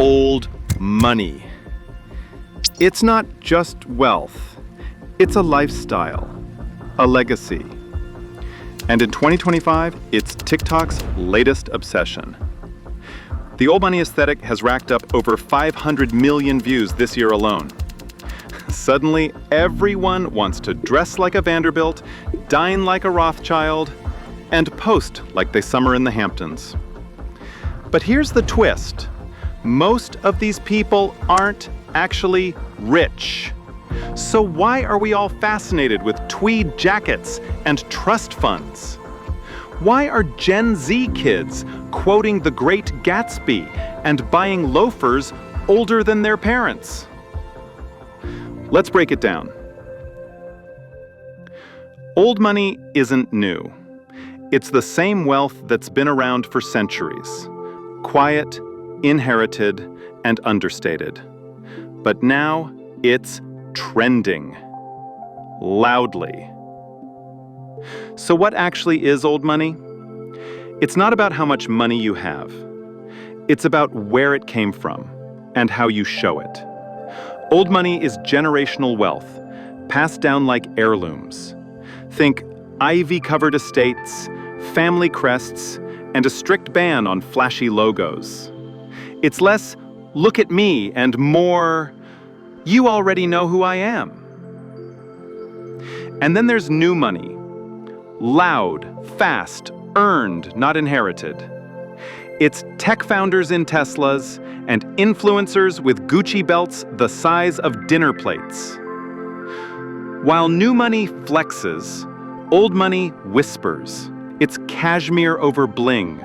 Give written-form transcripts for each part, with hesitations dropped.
Old money. It's not just wealth. It's a lifestyle, a legacy. And in 2025, it's TikTok's latest obsession. The old money aesthetic has racked up over 500 million views this year alone. Suddenly, everyone wants to dress like a Vanderbilt, dine like a Rothschild, and post like they summer in the Hamptons. But here's the twist. Most of these people aren't actually rich. So why are we all fascinated with tweed jackets and trust funds? Why are Gen Z kids quoting The Great Gatsby and buying loafers older than their parents? Let's break it down. Old money isn't new. It's the same wealth that's been around for centuries. Quiet, inherited, and understated. But now it's trending. Loudly. So what actually is old money? It's not about how much money you have. It's about where it came from and how you show it. Old money is generational wealth, passed down like heirlooms. Think ivy-covered estates, family crests, and a strict ban on flashy logos. It's less, look at me, and more, you already know who I am. And then there's new money. Loud, fast, earned, not inherited. It's tech founders in Teslas and influencers with Gucci belts the size of dinner plates. While new money flexes, old money whispers. It's cashmere over bling,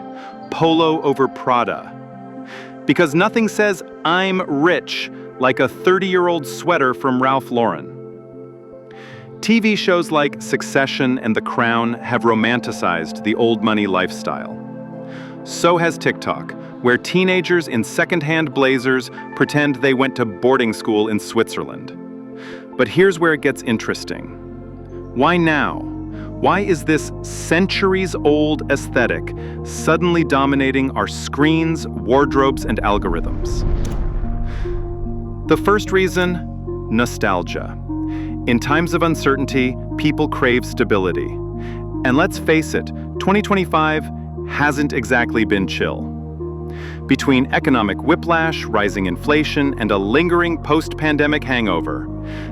polo over Prada. Because nothing says, I'm rich, like a 30-year-old sweater from Ralph Lauren. TV shows like Succession and The Crown have romanticized the old money lifestyle. So has TikTok, where teenagers in second-hand blazers pretend they went to boarding school in Switzerland. But here's where it gets interesting. Why now? Why is this centuries-old aesthetic suddenly dominating our screens, wardrobes, and algorithms? The first reason, nostalgia. In times of uncertainty, people crave stability. And let's face it, 2025 hasn't exactly been chill. Between economic whiplash, rising inflation, and a lingering post-pandemic hangover,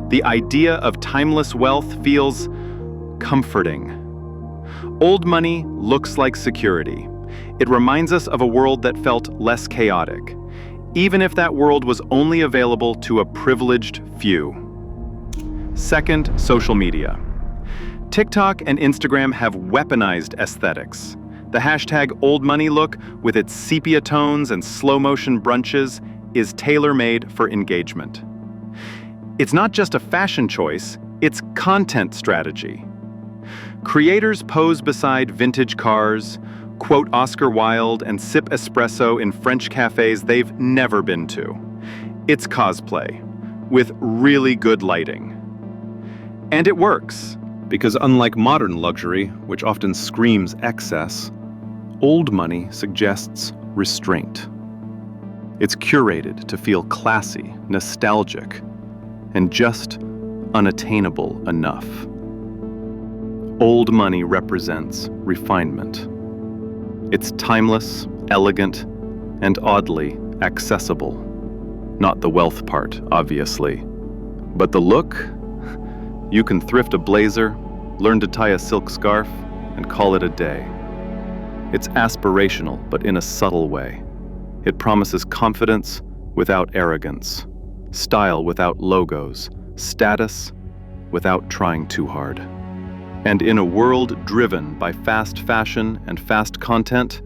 the idea of timeless wealth feels comforting. Old money looks like security. It reminds us of a world that felt less chaotic, even if that world was only available to a privileged few. Second, social media. TikTok and Instagram have weaponized aesthetics. The hashtag old money look, with its sepia tones and slow-motion brunches, is tailor-made for engagement. It's not just a fashion choice, it's content strategy. Creators pose beside vintage cars, quote Oscar Wilde, and sip espresso in French cafes they've never been to. It's cosplay, with really good lighting. And it works, because unlike modern luxury, which often screams excess, old money suggests restraint. It's curated to feel classy, nostalgic, and just unattainable enough. Old money represents refinement. It's timeless, elegant, and oddly accessible. Not the wealth part, obviously. But the look? You can thrift a blazer, learn to tie a silk scarf, and call it a day. It's aspirational, but in a subtle way. It promises confidence without arrogance, style without logos, status without trying too hard. And in a world driven by fast fashion and fast content,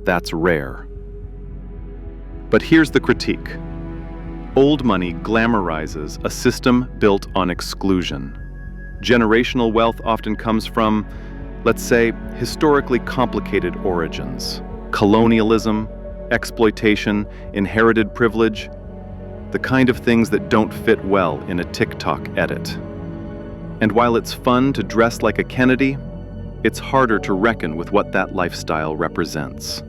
that's rare. But here's the critique. Old money glamorizes a system built on exclusion. Generational wealth often comes from, let's say, historically complicated origins. Colonialism, exploitation, inherited privilege, the kind of things that don't fit well in a TikTok edit. And while it's fun to dress like a Kennedy, it's harder to reckon with what that lifestyle represents.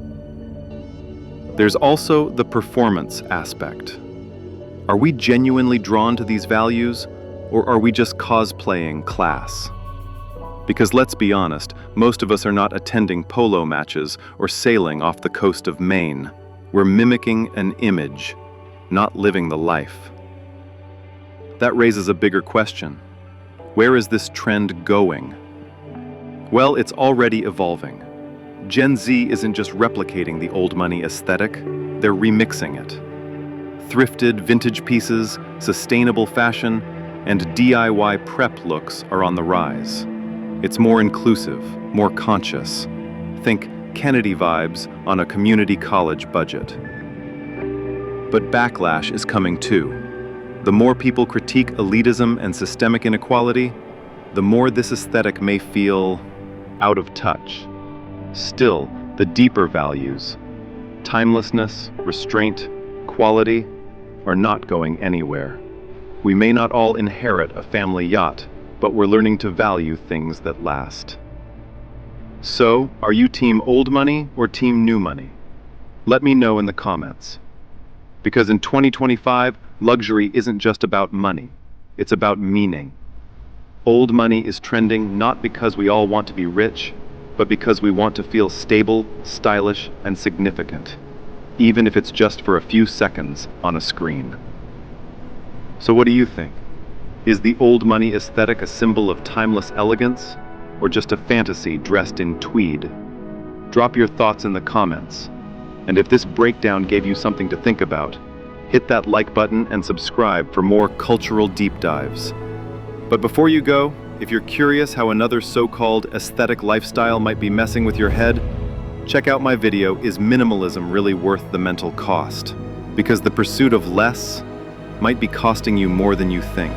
There's also the performance aspect. Are we genuinely drawn to these values, or are we just cosplaying class? Because let's be honest, most of us are not attending polo matches or sailing off the coast of Maine. We're mimicking an image, not living the life. That raises a bigger question. Where is this trend going? Well, it's already evolving. Gen Z isn't just replicating the old money aesthetic, they're remixing it. Thrifted vintage pieces, sustainable fashion, and DIY prep looks are on the rise. It's more inclusive, more conscious. Think Kennedy vibes on a community college budget. But backlash is coming too. The more people critique elitism and systemic inequality, the more this aesthetic may feel out of touch. Still, the deeper values, timelessness, restraint, quality, are not going anywhere. We may not all inherit a family yacht, but we're learning to value things that last. So, are you team old money or team new money? Let me know in the comments. Because in 2025, luxury isn't just about money, it's about meaning. Old money is trending not because we all want to be rich, but because we want to feel stable, stylish, and significant, even if it's just for a few seconds on a screen. So what do you think? Is the old money aesthetic a symbol of timeless elegance, or just a fantasy dressed in tweed? Drop your thoughts in the comments. And if this breakdown gave you something to think about, hit that like button and subscribe for more cultural deep dives. But before you go, if you're curious how another so-called aesthetic lifestyle might be messing with your head, check out my video, Is Minimalism Really Worth the Mental Cost? Because the pursuit of less might be costing you more than you think.